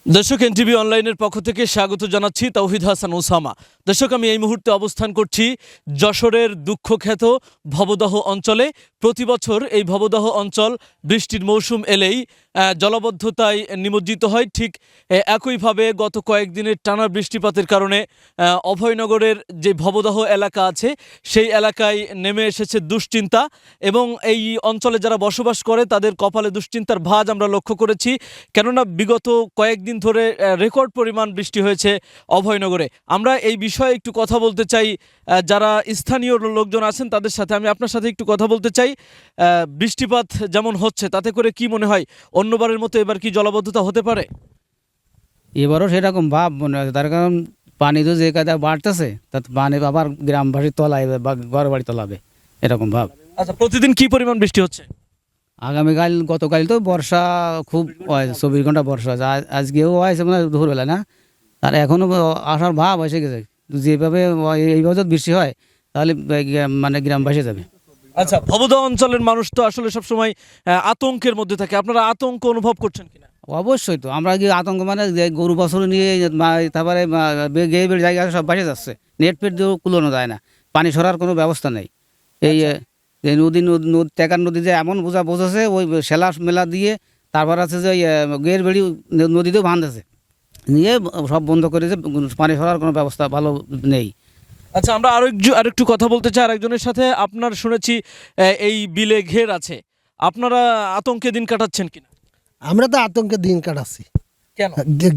দর্শক এনটিভি অনলাইনের পক্ষ থেকে স্বাগত জানাচ্ছি তৌহিদ হাসান ওসামা। দর্শক আমি এই মুহূর্তে অবস্থান করছি যশোরের দুঃখখ্যাত ভবদহ অঞ্চলে। প্রতি বছর এই ভবদহ অঞ্চল বৃষ্টির মৌসুম এলেই জলাবদ্ধতায় নিমজ্জিত হয়। ঠিক একইভাবে গত কয়েকদিনের টানা বৃষ্টিপাতের কারণে অভয়নগরের যে ভবদহ এলাকা আছে সেই এলাকায় নেমে এসেছে দুশ্চিন্তা, এবং এই অঞ্চলে যারা বসবাস করে তাদের কপালে দুশ্চিন্তার ভাঁজ আমরা লক্ষ্য করেছি। কেননা বিগত কয়েকদিন ধরে রেকর্ড পরিমাণ বৃষ্টি হয়েছে অভয়নগরে। আমরা এই বিষয়ে একটু কথা বলতে চাই যারা স্থানীয় লোকজন আছেন তাদের সাথে। আমি আপনার সাথে একটু কথা বলতে চাই। বৃষ্টিপাত যেমন হচ্ছে তাতে করে কি মনে হয় অন্যবারের মতো এবার কি জলাবদ্ধতা হতে পারে? এবারও সেরকম ভাব মনে হয়, তার কারণ পানি তো যে কায়দায় বাড়তেছে তাতে পানি আবার গ্রামবাসী তলাইবে বা ঘর বাড়ি তলাবে, এরকম ভাব। আচ্ছা, প্রতিদিন কি পরিমাণ বৃষ্টি হচ্ছে? গতকাল তো বর্ষা খুব হয়, 24 ঘন্টা বর্ষা আছে। আজকেও হয়েছে মানে দুপুরবেলা না, আর এখনো আসার ভাব এসে গেছে। যেভাবে এইভাবে যদি বৃষ্টি হয় তাহলে মানে গ্রামবাসী যাবে। আচ্ছা, ভবদহ অঞ্চলের মানুষ তো আসলে সবসময় আতঙ্কের মধ্যে থাকে। আপনারা আতঙ্ক অনুভব করছেন কিনা? অবশ্যই তো, আমরা কি আতঙ্ক মানে যে গরু বছর নিয়ে তারপরে গেয়ে জায়গা সব বাসে যাচ্ছে, নেট পেট দিয়েও কুলোনো যায় না, পানি সরার কোনো ব্যবস্থা নেই। এই এই টেকার নদী যে এমন বোঝাছে ওই সেলা মেলা দিয়ে, তারপর আছে যে গের বেড়ি নদীতেও বাঁধেছে, নিয়ে সব বন্ধ করেছে, পানি সরার কোনো ব্যবস্থা ভালো নেই। আচ্ছা, আমরা আরেকটু কথা বলতে চাই আরেকজনের সাথে। আপনার শুনেছি এই বিলে ঘের আছে, আপনারা আতঙ্কে দিন কাটাচ্ছেন কিনা? আমরা তো আতঙ্কে দিন কাটাচ্ছি। কেন?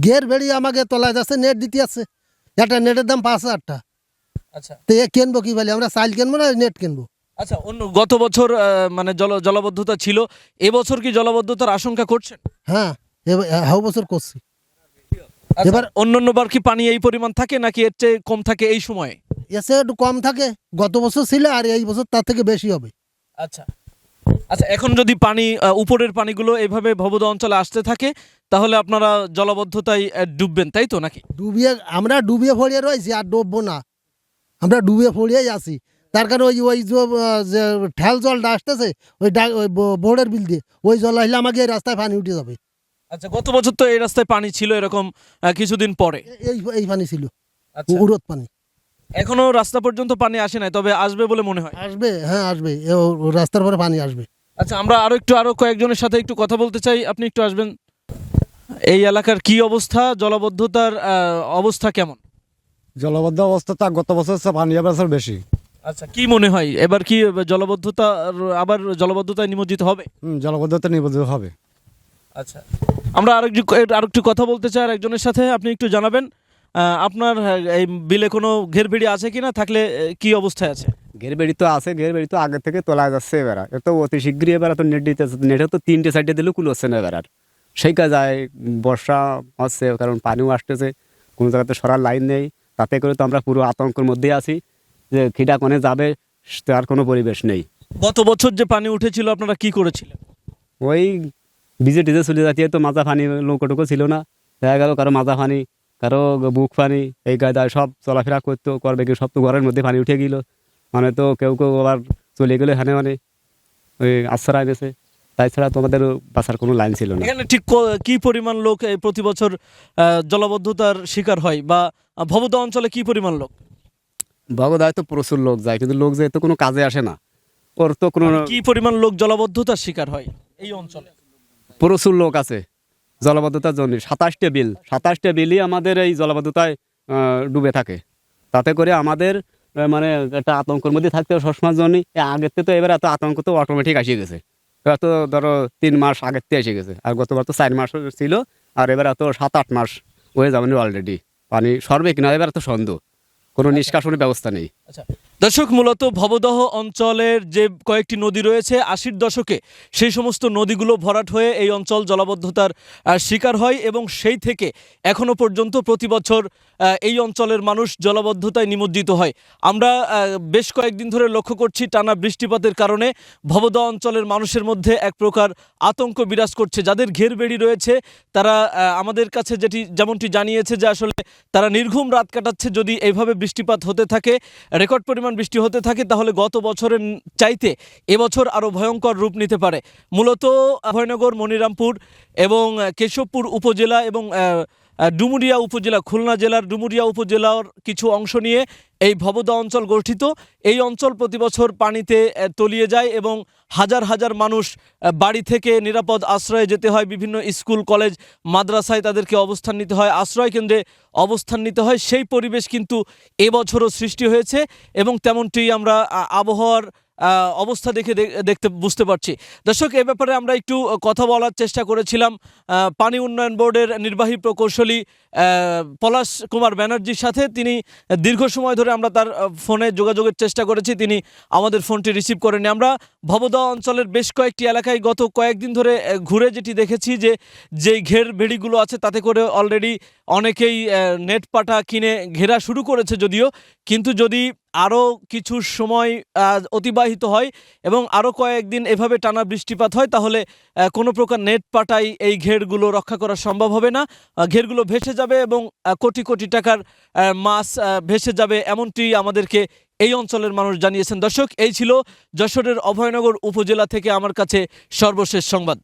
গের বেড়ি আমাকে তলায় যাচ্ছে, নেট দিতে আছে, একটা নেটের দাম 5,000 টাকা। আচ্ছা তো এ কিনবো কি বলে, আমরা চাল কিনবো না নেট কিনবো? আচ্ছা, গত বছর মানে জলাবদ্ধতা ছিল, এবছর কি জলাবদ্ধতার আশঙ্কা করছেন? হ্যাঁ, বছর করছি। আচ্ছা, এবার অন্যান্য বার কি পানি এই পরিমাণ থাকে নাকি এর চেয়ে কম থাকে এই সময়ে? এসে একটু কম থাকে, গত বছর ছিল, আর এই বছর তার থেকে বেশি হবে। আচ্ছা আচ্ছা, এখন যদি পানি উপরের পানিগুলো এভাবে ভবদহ অঞ্চলে আসতে থাকে তাহলে আপনারা জলাবদ্ধতায় ডুববেন, তাই তো নাকি? আমরা ডুবিয়ে ফড়িয়ে রয়েছি, আর ডুববো না, আমরা ডুবিয়ে ফড়িয়েই আছি। তার কারণে ওই যে ঠেল জলটা আসতেছে ওই বোর্ডের বিল দিয়ে, ওই জল আসলে আমাকে এই রাস্তায় পানি উঠে যাবে। আচ্ছা, গত বছর তো এই রাস্তায় পানি ছিল এরকম কিছুদিন পরে? এই পানি ছিল, আচ্ছা, উরত পানি। এখনো রাস্তা পর্যন্ত পানি আসে নাই, তবে আসবে বলে মনে হয়। আসবে, হ্যাঁ আসবে, রাস্তার পরে পানি আসবে। আচ্ছা, আমরা আরো কয়েকজনের সাথে একটু কথা বলতে চাই। আপনি একটু আসবেন। এই এলাকার কি অবস্থা, জলাবদ্ধতার অবস্থা কেমন? জলবদ্ধ অবস্থাটা গত বছর চেয়ে পানি এবছর বেশি। আচ্ছা, কি মনে হয় এবার কি আবার জলাবদ্ধতায় নিমজ্জিত হবে? জলবদ্ধতা নিবদ্ধ হবে। আচ্ছা, আমরা আরেকটু কথা বলতে চাই একজনের সাথে। আপনি একটু জানাবেন আপনার এই বিলে কোনো ঘেরবেড়ি আছে কিনা, থাকলে কি অবস্থায় আছে? ঘেরবেড়ি তো আছে, ঘেরবেড়ি তো আগের থেকে তোলা যাচ্ছে। এবার এত অতি শীঘ্রই এবার তো নেট দিতে, নেটে তো 3টে সাইডে দিলেও কুল হচ্ছে না এবার। আর সেই কাজ বর্ষা হচ্ছে, কারণ পানিও আসতেছে, কোনো জায়গাতে সরার লাইন নেই। তাতে করে তো আমরা পুরো আতঙ্কের মধ্যেই আছি যে খিটা কোনে যাবে, তার কোনো পরিবেশ নেই। গত বছর যে পানি উঠেছিল আপনারা কি করেছিলেন? ওই ভিজে টিজে চলে যাচ্ছে, তো মাজা পানি নৌকোটুকু ছিল না, দেখা গেল কারো মাজা পানি, কারো বুক পানি, এই কায়দায় সব চলাফেরা করতো, করবে কি, সব তো ঘরের মধ্যে পানি উঠে গেল। মানে তো কেউ আবার চলে গেলে এখানে মানে ওই আশ্রয় গেছে, তাই ছাড়া তোমাদের বাঁচার কোনো লাইন ছিল না। এখানে ঠিক কি পরিমাণ লোক এই প্রতি বছর জলাবদ্ধতার শিকার হয়, বা ভবদহ অঞ্চলে কি পরিমাণ লোক? ভগদায় তো প্রচুর লোক যায়, কিন্তু লোক যায় তো কোনো কাজে আসে না, ওর তো কোনো কি পরিমাণ লোক জলাবদ্ধতার শিকার হয় এই অঞ্চলে? প্রচুর লোক আছে জলবদ্ধতার জন্য। 27টা বিলই আমাদের এই জলবদ্ধতায় ডুবে থাকে। তাতে করে আমাদের মানে একটা আতঙ্কের মধ্যে থাকতে হবে সবসময়ের জন্যই। আগের থেকে তো এবার এত আতঙ্ক তো অটোমেটিক এসে গেছে। এবার তো ধরো 3 মাস আগের থেকে এসে গেছে, আর গতবার তো 4 মাস ছিল, আর এবার এত 7-8 মাস হয়ে যাবে অলরেডি। পানি সরবে কিনা এবার তো সন্দেহ, কোনো নিষ্কাশনের ব্যবস্থা নেই। আচ্ছা দর্শক, মূলত ভবদহ অঞ্চলের যে কয়েকটি নদী রয়েছে 80-র দশকে সেই সমস্ত নদীগুলো ভরাট হয়ে এই অঞ্চল জলাবদ্ধতার শিকার হয়, এবং সেই থেকে এখনো পর্যন্ত প্রতি বছর এই অঞ্চলের মানুষ জলাবদ্ধতায় নিমজ্জিত হয়। আমরা বেশ কয়েকদিন ধরে লক্ষ্য করছি টানা বৃষ্টিপাতের কারণে ভবদহ অঞ্চলের মানুষের মধ্যে এক প্রকার আতঙ্ক বিরাজ করছে। যাদের ঘেরবেড়ি রয়েছে তারা আমাদের কাছে যেমনটি জানিয়েছে যে আসলে তারা নির্ঘুম রাত কাটাচ্ছে যদি এইভাবে বৃষ্টিপাত হতে থাকে। রেকর্ড পরিমাণ পরিমাণ বৃষ্টি হতে থাকে তাহলে গত বছরের চাইতে এবছর আরও ভয়ঙ্কর রূপ নিতে পারে। মূলত অভয়নগর, মনিরামপুর এবং কেশবপুর উপজেলা এবং ডুমুরিয়া উপজেলা, খুলনা জেলার ডুমুরিয়া উপজেলার কিছু অংশ নিয়ে এই ভবদহ অঞ্চল গঠিত। এই অঞ্চল প্রতি বছর পানিতে তলিয়ে যায় এবং হাজার হাজার মানুষ বাড়ি থেকে নিরাপদ আশ্রয়ে যেতে হয়। বিভিন্ন স্কুল, কলেজ, মাদ্রাসায় তাদেরকে অবস্থান নিতে হয়, আশ্রয় কেন্দ্রে অবস্থান নিতে হয়। সেই পরিবেশ কিন্তু এবছরও সৃষ্টি হয়েছে এবং তেমনটি আমরা আবহাওয়ার অবস্থা দেখতে বুঝতে পারছি। দর্শক, এ ব্যাপারে আমরা একটু কথা বলার চেষ্টা করেছিলাম পানি উন্নয়ন বোর্ডের নির্বাহী প্রকৌশলী পলাশ কুমার ব্যানার্জির সাথে। তিনি দীর্ঘ সময় ধরে আমরা তার ফোনে যোগাযোগের চেষ্টা করেছি, তিনি আমাদের ফোনটি রিসিভ করেনি। আমরা ভবদহ অঞ্চলের বেশ কয়েকটি এলাকায় গত কয়েকদিন ধরে ঘুরে যেটি দেখেছি যে যেই ঘের বেড়িগুলো আছে তাতে করে অলরেডি অনেকেই নেট পাটা কিনে ঘেরা শুরু করেছে যদিও, কিন্তু যদি আরও কিছু সময় অতিবাহিত হয় এবং আরও কয়েকদিন এভাবে টানা বৃষ্টিপাত হয় তাহলে কোনো প্রকার নেট পাটাই এই ঘেরগুলো রক্ষা করা সম্ভব হবে না। ঘেরগুলো ভেসে যাবে এবং কোটি কোটি টাকার মাছ ভেসে যাবে, এমনটি আমাদেরকে এই অঞ্চলের মানুষ জানিয়েছেন। দর্শক, এই ছিল যশোরের অভয়নগর উপজেলা থেকে আমার কাছে সর্বশেষ সংবাদ।